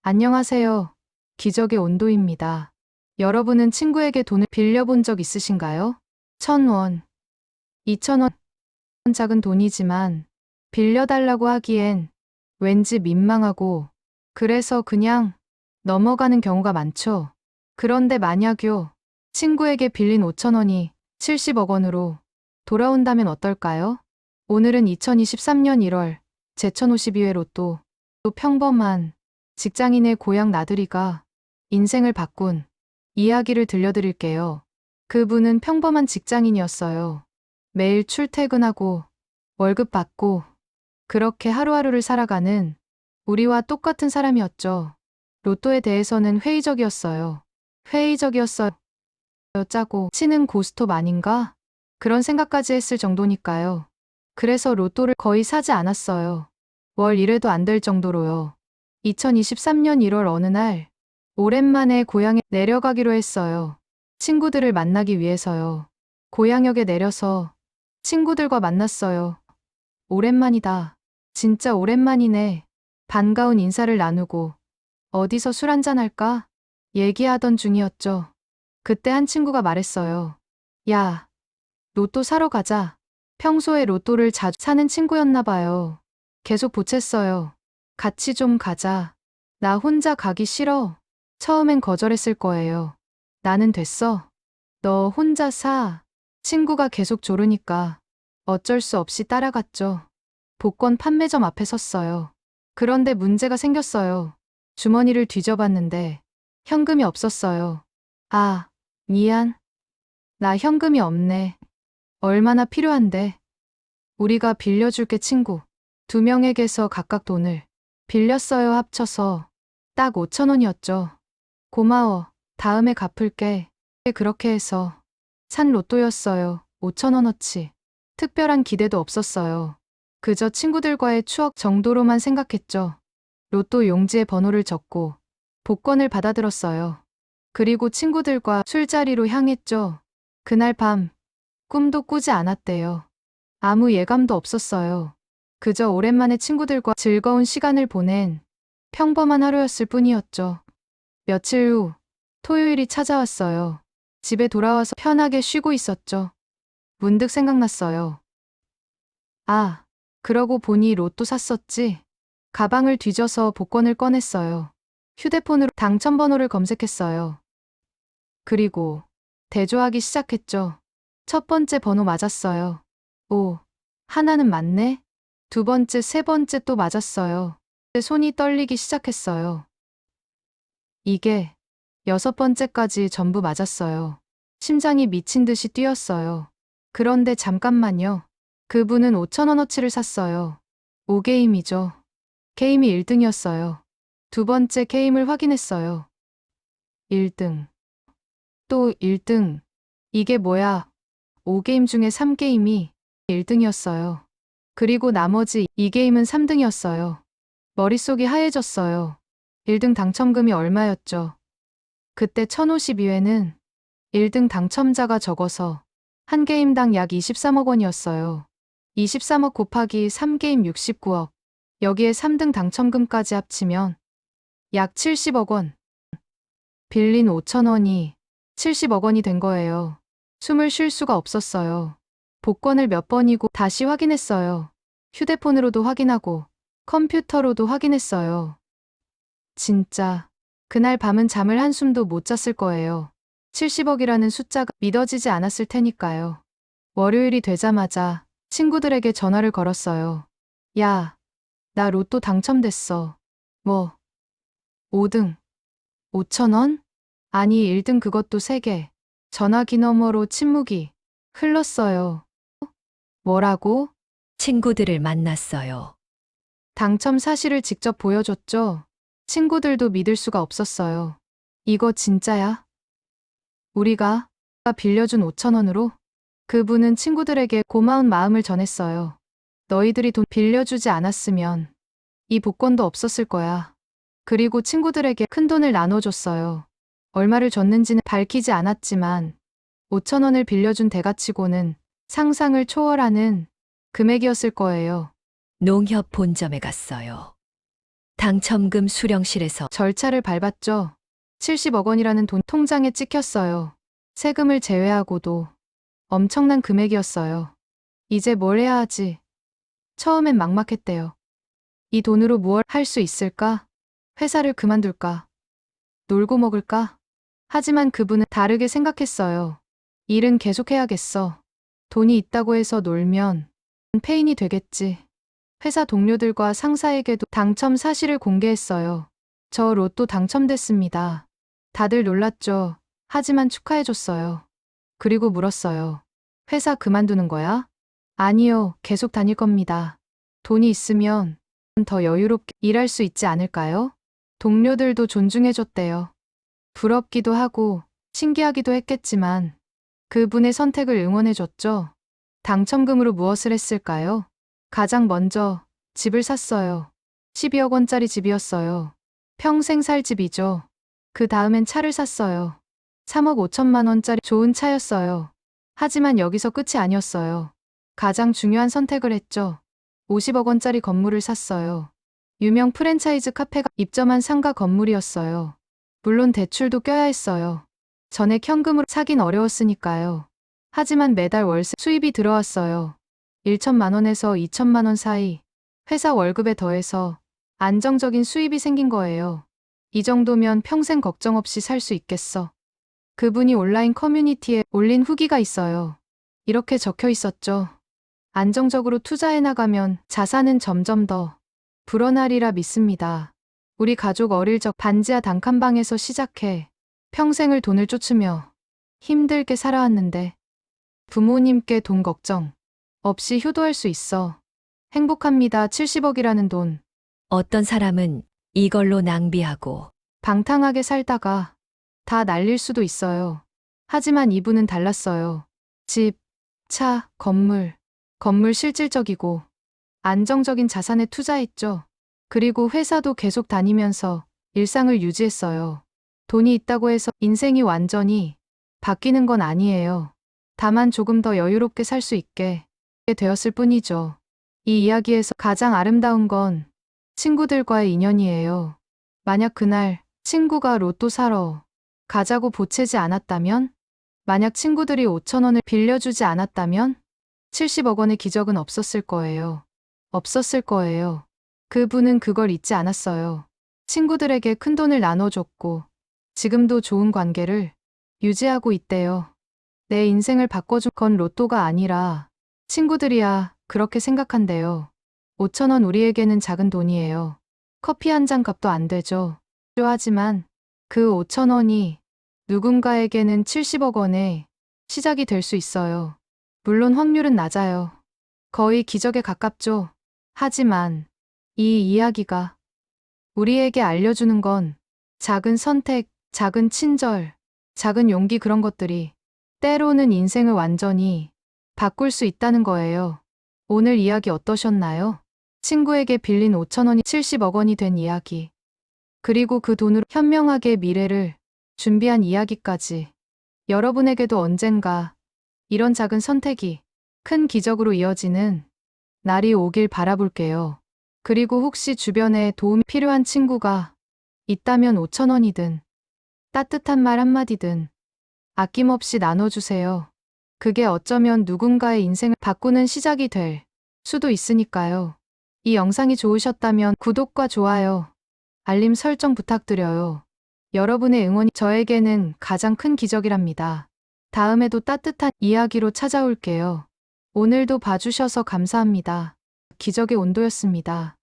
안녕하세요. 기적의 온도입니다. 여러분은 친구에게 돈을 빌려본 적 있으신가요? 1,000원, 2,000원, 작은 돈이지만 빌려달라고 하기엔 왠지 민망하고 그래서 그냥 넘어가는 경우가 많죠. 그런데 만약요, 친구에게 빌린 5,000원이 70억 원으로 돌아온다면 어떨까요? 오늘은 2023년 1월 제1052회 로또, 또 평범한 직장인의 고향 나들이가 인생을 바꾼 이야기를 들려드릴게요. 그분은 평범한 직장인이었어요. 매일 출퇴근하고 월급 받고 그렇게 하루하루를 살아가는 우리와 똑같은 사람이었죠. 로또에 대해서는 회의적이었어요. 회의적이었어요. 짜고 치는 고스톱 아닌가? 그런 생각까지 했을 정도니까요. 그래서 로또를 거의 사지 않았어요. 월 1회도 안 될 정도로요. 2023년 1월 어느 날 오랜만에 고향에 내려가기로 했어요. 친구들을 만나기 위해서요. 고향역에 내려서 친구들과 만났어요. 오랜만이다. 진짜 오랜만이네. 반가운 인사를 나누고 어디서 술 한잔 할까? 얘기하던 중이었죠. 그때 한 친구가 말했어요. 야, 로또 사러 가자. 평소에 로또를 자주 사는 친구였나 봐요. 계속 보챘어요. 같이 좀 가자. 나 혼자 가기 싫어. 처음엔 거절했을 거예요. 나는 됐어. 너 혼자 사. 친구가 계속 조르니까 어쩔 수 없이 따라갔죠. 복권 판매점 앞에 섰어요. 그런데 문제가 생겼어요. 주머니를 뒤져봤는데 현금이 없었어요. 아, 미안. 나 현금이 없네. 얼마나 필요한데? 우리가 빌려줄게 친구. 두 명에게서 각각 돈을 빌렸어요. 합쳐서 딱 5,000원이었죠. 고마워. 다음에 갚을게. 그렇게 해서 산 로또였어요. 5,000원어치. 특별한 기대도 없었어요. 그저 친구들과의 추억 정도로만 생각했죠. 로또 용지에 번호를 적고 복권을 받아들었어요. 그리고 친구들과 술자리로 향했죠. 그날 밤 꿈도 꾸지 않았대요. 아무 예감도 없었어요. 그저 오랜만에 친구들과 즐거운 시간을 보낸 평범한 하루였을 뿐이었죠. 며칠 후 토요일이 찾아왔어요. 집에 돌아와서 편하게 쉬고 있었죠. 문득 생각났어요. 아, 그러고 보니 로또 샀었지. 가방을 뒤져서 복권을 꺼냈어요. 휴대폰으로 당첨번호를 검색했어요. 그리고 대조하기 시작했죠. 첫 번째 번호 맞았어요. 오, 하나는 맞네? 두 번째, 세 번째 또 맞았어요. 손이 떨리기 시작했어요. 이게 여섯 번째까지 전부 맞았어요. 심장이 미친 듯이 뛰었어요. 그런데 잠깐만요. 그분은 5,000원어치를 샀어요. 5게임이죠. 게임이 1등이었어요. 두 번째 게임을 확인했어요. 1등. 또 1등. 이게 뭐야? 5게임 중에 3게임이 1등이었어요. 그리고 나머지 2게임은 3등이었어요. 머릿속이 하얘졌어요. 1등 당첨금이 얼마였죠? 그때 1052회는 1등 당첨자가 적어서 한 게임당 약 23억 원이었어요. 23억 곱하기 3게임 69억. 여기에 3등 당첨금까지 합치면 약 70억 원. 빌린 5,000원이 70억 원이 된 거예요. 숨을 쉴 수가 없었어요. 복권을 몇 번이고 다시 확인했어요. 휴대폰으로도 확인하고 컴퓨터로도 확인했어요. 진짜 그날 밤은 잠을 한숨도 못 잤을 거예요. 70억이라는 숫자가 믿어지지 않았을 테니까요. 월요일이 되자마자 친구들에게 전화를 걸었어요. 야, 나 로또 당첨됐어. 뭐, 5등, 5,000원? 아니 1등 그것도 3개. 전화기 너머로 침묵이 흘렀어요. 뭐라고? 친구들을 만났어요. 당첨 사실을 직접 보여줬죠. 친구들도 믿을 수가 없었어요. 이거 진짜야? 우리가 빌려준 5,000원으로? 그분은 친구들에게 고마운 마음을 전했어요. 너희들이 돈 빌려주지 않았으면 이 복권도 없었을 거야. 그리고 친구들에게 큰 돈을 나눠줬어요. 얼마를 줬는지는 밝히지 않았지만 5,000원을 빌려준 대가치고는 상상을 초월하는 금액이었을 거예요. 농협 본점에 갔어요. 당첨금 수령실에서 절차를 밟았죠. 70억 원이라는 돈 통장에 찍혔어요. 세금을 제외하고도 엄청난 금액이었어요. 이제 뭘 해야 하지? 처음엔 막막했대요. 이 돈으로 무얼 할 수 있을까? 회사를 그만둘까? 놀고 먹을까? 하지만 그분은 다르게 생각했어요. 일은 계속해야겠어. 돈이 있다고 해서 놀면 폐인이 되겠지. 회사 동료들과 상사에게도 당첨 사실을 공개했어요. 저 로또 당첨됐습니다. 다들 놀랐죠. 하지만 축하해줬어요. 그리고 물었어요. 회사 그만두는 거야? 아니요, 계속 다닐 겁니다. 돈이 있으면 더 여유롭게 일할 수 있지 않을까요? 동료들도 존중해줬대요. 부럽기도 하고 신기하기도 했겠지만 그분의 선택을 응원해줬죠. 당첨금으로 무엇을 했을까요? 가장 먼저 집을 샀어요. 12억 원짜리 집이었어요. 평생 살 집이죠. 그 다음엔 차를 샀어요. 3억 5천만 원짜리 좋은 차였어요. 하지만 여기서 끝이 아니었어요. 가장 중요한 선택을 했죠. 50억 원짜리 건물을 샀어요. 유명 프랜차이즈 카페가 입점한 상가 건물이었어요. 물론 대출도 껴야 했어요. 전액 현금으로 사긴 어려웠으니까요. 하지만 매달 월세 수입이 들어왔어요. 1천만 원에서 2천만 원 사이. 회사 월급에 더해서 안정적인 수입이 생긴 거예요. 이 정도면 평생 걱정 없이 살 수 있겠어. 그분이 온라인 커뮤니티에 올린 후기가 있어요. 이렇게 적혀 있었죠. 안정적으로 투자해 나가면 자산은 점점 더 불어나리라 믿습니다. 우리 가족 어릴 적 반지하 단칸방에서 시작해 평생을 돈을 쫓으며 힘들게 살아왔는데 부모님께 돈 걱정 없이 효도할 수 있어. 행복합니다. 70억이라는 돈. 어떤 사람은 이걸로 낭비하고 방탕하게 살다가 다 날릴 수도 있어요. 하지만 이분은 달랐어요. 집, 차, 건물 실질적이고 안정적인 자산에 투자했죠. 그리고 회사도 계속 다니면서 일상을 유지했어요. 돈이 있다고 해서 인생이 완전히 바뀌는 건 아니에요. 다만 조금 더 여유롭게 살 수 있게 되었을 뿐이죠. 이 이야기에서 가장 아름다운 건 친구들과의 인연이에요. 만약 그날 친구가 로또 사러 가자고 보채지 않았다면? 만약 친구들이 5천 원을 빌려주지 않았다면? 70억 원의 기적은 없었을 거예요. 없었을 거예요. 그분은 그걸 잊지 않았어요. 친구들에게 큰돈을 나눠줬고 지금도 좋은 관계를 유지하고 있대요. 내 인생을 바꿔준 건 로또가 아니라 친구들이야 그렇게 생각한대요. 5천 원 우리에게는 작은 돈이에요. 커피 한 잔 값도 안 되죠. 하지만 그 5천 원이 누군가에게는 70억 원의 시작이 될 수 있어요. 물론 확률은 낮아요. 거의 기적에 가깝죠. 하지만 이 이야기가 우리에게 알려주는 건 작은 선택, 작은 친절, 작은 용기 그런 것들이 때로는 인생을 완전히 바꿀 수 있다는 거예요. 오늘 이야기 어떠셨나요? 친구에게 빌린 5천 원이 70억 원이 된 이야기. 그리고 그 돈으로 현명하게 미래를 준비한 이야기까지. 여러분에게도 언젠가 이런 작은 선택이 큰 기적으로 이어지는 날이 오길 바라볼게요. 그리고 혹시 주변에 도움이 필요한 친구가 있다면 5천 원이든 따뜻한 말 한마디든 아낌없이 나눠주세요. 그게 어쩌면 누군가의 인생을 바꾸는 시작이 될 수도 있으니까요. 이 영상이 좋으셨다면 구독과 좋아요, 알림 설정 부탁드려요. 여러분의 응원이 저에게는 가장 큰 기적이랍니다. 다음에도 따뜻한 이야기로 찾아올게요. 오늘도 봐주셔서 감사합니다. 기적의 온도였습니다.